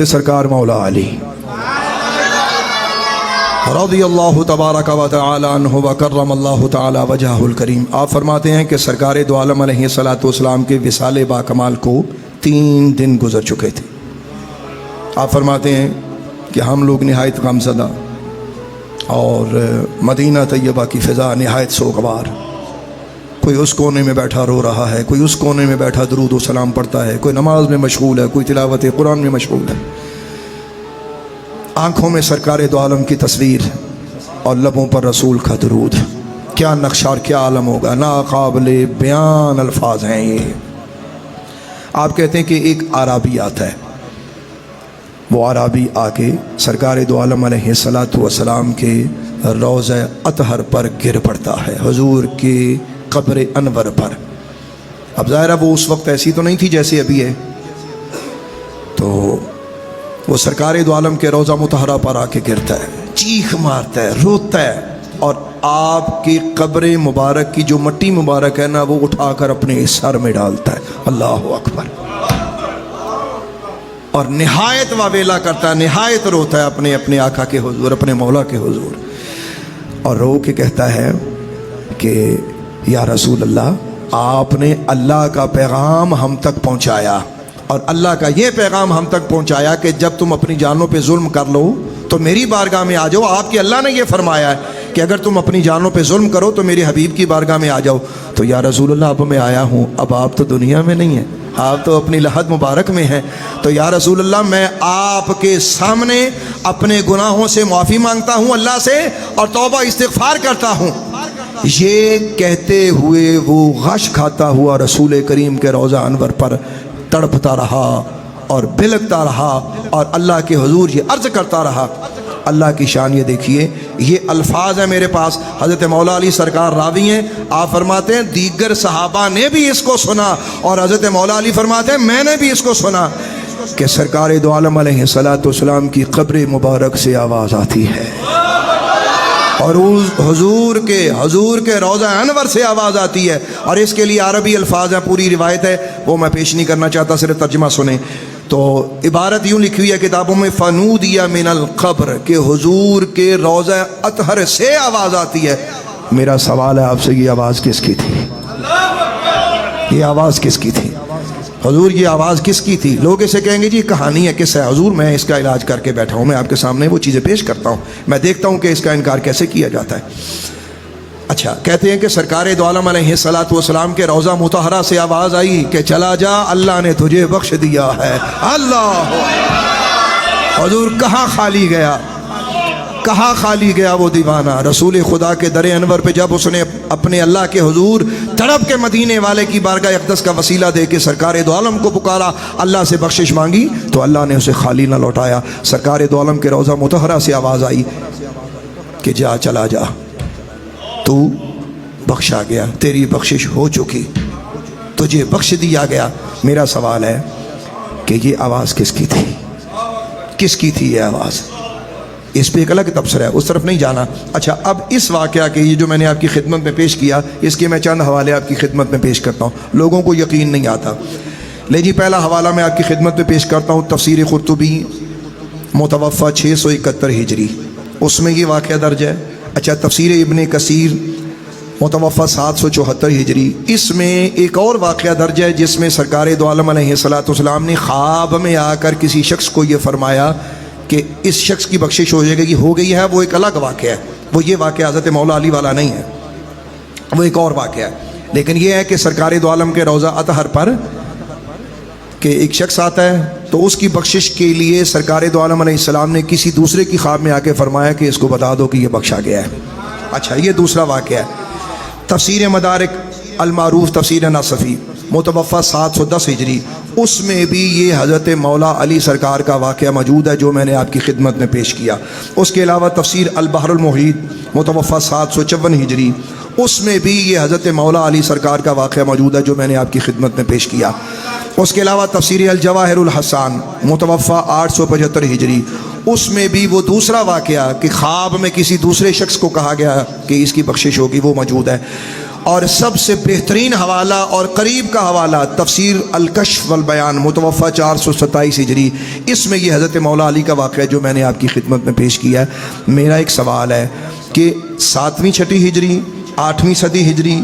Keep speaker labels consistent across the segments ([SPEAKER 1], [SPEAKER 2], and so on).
[SPEAKER 1] سرکار مولا علی رضی اللہ تبارک و تعالی عنہ وکرم اللہ تعالی وجہہ الکریم، آپ فرماتے ہیں کہ سرکار دو عالم علیہ السلام کے وصال با کمال کو 3 دن گزر چکے تھے۔ آپ فرماتے ہیں کہ ہم لوگ نہایت غمزدہ اور مدینہ طیبہ کی فضا نہایت سوگوار، کوئی اس کونے میں بیٹھا رو رہا ہے، کوئی اس کونے میں بیٹھا درود و سلام پڑھتا ہے، کوئی نماز میں مشغول ہے، کوئی تلاوت قرآن میں مشغول ہے، آنکھوں میں سرکار دو عالم کی تصویر اور لبوں پر رسول کا درود۔ کیا نقشہ اور کیا عالم ہوگا، ناقابل بیان الفاظ ہیں یہ۔ آپ کہتے ہیں کہ ایک عرابی آتا ہے، وہ عرابی آ کے سرکار دو عالم علیہ السلام کے روضہ اطہر پر گر پڑتا ہے، حضور کی قبر انور پر۔ اب ظاہر ہے وہ اس وقت ایسی تو نہیں تھی جیسے ابھی ہے، تو وہ سرکار دو عالم کے روضہ مطہرہ پر آ کے گرتا ہے، چیخ مارتا ہے، روتا ہے، اور آپ کی قبر مبارک کی جو مٹی مبارک ہے نا وہ اٹھا کر اپنے سر میں ڈالتا ہے۔ اللہ اکبر۔ اور نہایت واویلا کرتا ہے، نہایت روتا ہے اپنے آقا کے حضور، اپنے مولا کے حضور، اور رو کے کہتا ہے کہ یا رسول اللہ، آپ نے اللہ کا پیغام ہم تک پہنچایا، اور اللہ کا یہ پیغام ہم تک پہنچایا کہ جب تم اپنی جانوں پہ ظلم کر لو تو میری بارگاہ میں آ جاؤ۔ آپ کے اللہ نے یہ فرمایا ہے کہ اگر تم اپنی جانوں پہ ظلم کرو تو میرے حبیب کی بارگاہ میں آ جاؤ۔ تو یا رسول اللہ، اب میں آیا ہوں، اب آپ تو دنیا میں نہیں ہیں، آپ تو اپنی لحد مبارک میں ہیں، تو یا رسول اللہ میں آپ کے سامنے اپنے گناہوں سے معافی مانگتا ہوں اللہ سے، اور توبہ استغفار کرتا ہوں۔ یہ کہتے ہوئے وہ غش کھاتا ہوا رسول کریم کے روضہ انور پر تڑپتا رہا اور بلکتا رہا، اور اللہ کے حضور یہ عرض کرتا رہا۔ اللہ کی شان یہ دیکھیے، یہ الفاظ ہیں میرے پاس، حضرت مولا علی سرکار راوی ہیں، آپ فرماتے ہیں دیگر صحابہ نے بھی اس کو سنا، اور حضرت مولا علی فرماتے ہیں میں نے بھی اس کو سنا، کہ سرکار دو عالم علیہ السلام کی قبر مبارک سے آواز آتی ہے، اور حضور کے روضہ انور سے آواز آتی ہے، اور اس کے لیے عربی الفاظ ہیں، پوری روایت ہے، وہ میں پیش نہیں کرنا چاہتا، صرف ترجمہ سنیں۔ تو عبارت یوں لکھی ہوئی ہے کتابوں میں، فنودی من القبر، کہ حضور کے روضہ اطہر سے آواز آتی ہے۔ میرا سوال ہے آپ سے، یہ آواز کس کی تھی؟ یہ آواز کس کی تھی؟ حضور یہ آواز کس کی تھی؟ لوگ اسے کہیں گے جی کہانی ہے، کس ہے؟ حضور میں اس کا علاج کر کے بیٹھا ہوں، میں آپ کے سامنے وہ چیزیں پیش کرتا ہوں، میں دیکھتا ہوں کہ اس کا انکار کیسے کیا جاتا ہے۔ اچھا، کہتے ہیں کہ سرکار دو عالم علیہ السلام کے روضہ مطہرہ سے آواز آئی کہ چلا جا، اللہ نے تجھے بخش دیا ہے۔ اللہ! حضور کہاں خالی گیا، کہاں خالی گیا وہ دیوانہ؟ رسول خدا کے در انور پہ جب اس نے اپنے اللہ کے حضور تڑپ کے مدینے والے کی بارگاہ اقدس کا وسیلہ دے کے سرکار دو عالم کو پکارا، اللہ سے بخشش مانگی، تو اللہ نے اسے خالی نہ لوٹایا۔ سرکار دو عالم کے روضہ مطہرہ سے آواز آئی کہ جا، چلا جا، تو بخشا گیا، تیری بخشش ہو چکی، تجھے بخش دیا گیا۔ میرا سوال ہے کہ یہ آواز کس کی تھی؟ کس کی تھی یہ آواز؟ اس پہ ایک الگ تبصرہ ہے، اس طرف نہیں جانا۔ اچھا، اب اس واقعہ کے یہ جو میں نے آپ کی خدمت میں پیش کیا، اس کے میں چند حوالے آپ کی خدمت میں پیش کرتا ہوں، لوگوں کو یقین نہیں آتا۔ لے جی، پہلا حوالہ میں آپ کی خدمت میں پیش کرتا ہوں، تفسیر قرطبی متوفہ 671 ہجری، اس میں یہ واقعہ درج ہے۔ اچھا، تفسیر ابن کثیر متوفہ 774 ہجری، اس میں ایک اور واقعہ درج ہے جس میں سرکار دو عالم علیہ السلام نے خواب میں آ کر کسی شخص کو یہ فرمایا کہ اس شخص کی بخشش ہو جائے گی، ہو گئی ہے۔ وہ ایک الگ واقعہ ہے، وہ یہ واقعہ حضرت مولا علی والا نہیں ہے، وہ ایک اور واقعہ ہے۔ لیکن یہ ہے کہ سرکار دو عالم کے روضہ اطہر پر کہ ایک شخص آتا ہے تو اس کی بخشش کے لیے سرکار دو عالم علیہ السلام نے کسی دوسرے کی خواب میں آ کے فرمایا کہ اس کو بتا دو کہ یہ بخشا گیا ہے۔ اچھا، یہ دوسرا واقعہ ہے۔ تفسیر مدارک المعروف تفسیر نصفی متوفہ 710 ہجری، اس میں بھی یہ حضرت مولا علی سرکار کا واقعہ موجود ہے جو میں نے آپ کی خدمت میں پیش کیا۔ اس کے علاوہ تفسیر البحر المحیط متوفہ 754 ہجری، اس میں بھی یہ حضرت مولا علی سرکار کا واقعہ موجود ہے جو میں نے آپ کی خدمت میں پیش کیا۔ اس کے علاوہ تفسیر الجواہر الحسان متوفہ 875 ہجری، اس میں بھی وہ دوسرا واقعہ کہ خواب میں کسی دوسرے شخص کو کہا گیا کہ اس کی بخشش ہوگی، وہ موجود ہے۔ اور سب سے بہترین حوالہ اور قریب کا حوالہ تفسیر الکشف والبیان متوفہ 427 ہجری، اس میں یہ حضرت مولا علی کا واقعہ جو میں نے آپ کی خدمت میں پیش کیا ہے۔ میرا ایک سوال ہے کہ 7ویں 6 ہجری، 8ویں صدی ہجری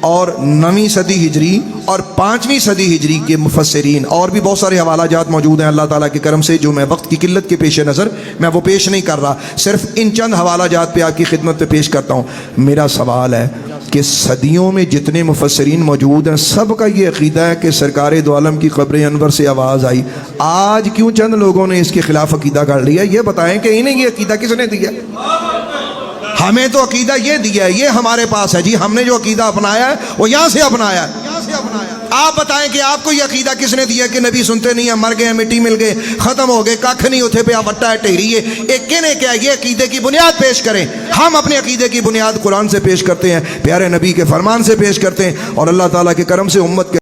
[SPEAKER 1] اور 9ویں صدی ہجری اور 5ویں صدی ہجری کے مفسرین، اور بھی بہت سارے حوالہ جات موجود ہیں اللہ تعالیٰ کے کرم سے، جو میں وقت کی قلت کے پیش نظر میں وہ پیش نہیں کر رہا، صرف ان چند حوالہ جات پہ آپ کی خدمت پہ پیش کرتا ہوں۔ میرا سوال ہے کہ صدیوں میں جتنے مفسرین موجود ہیں سب کا یہ عقیدہ ہے کہ سرکار دو عالم کی قبر انور سے آواز آئی، آج کیوں چند لوگوں نے اس کے خلاف عقیدہ کر لیا؟ یہ بتائیں کہ انہیں یہ عقیدہ کس نے دیا؟ ہمیں تو عقیدہ یہ دیا ہے، یہ ہمارے پاس ہے جی، ہم نے جو عقیدہ اپنایا ہے وہ یہاں سے اپنایا ہے۔ آپ بتائیں کہ آپ کو یہ عقیدہ کس نے دیا کہ نبی سنتے نہیں ہیں، مر گئے ہیں، مٹی مل گئے، ختم ہو گئے، ککھ نہیں ہوتے پہ وٹا ہے ٹہری ہے، ایک نے کیا یہ عقیدے کی بنیاد پیش کریں؟ ہم اپنے عقیدے کی بنیاد قرآن سے پیش کرتے ہیں، پیارے نبی کے فرمان سے پیش کرتے ہیں، اور اللہ تعالیٰ کے کرم سے امت کے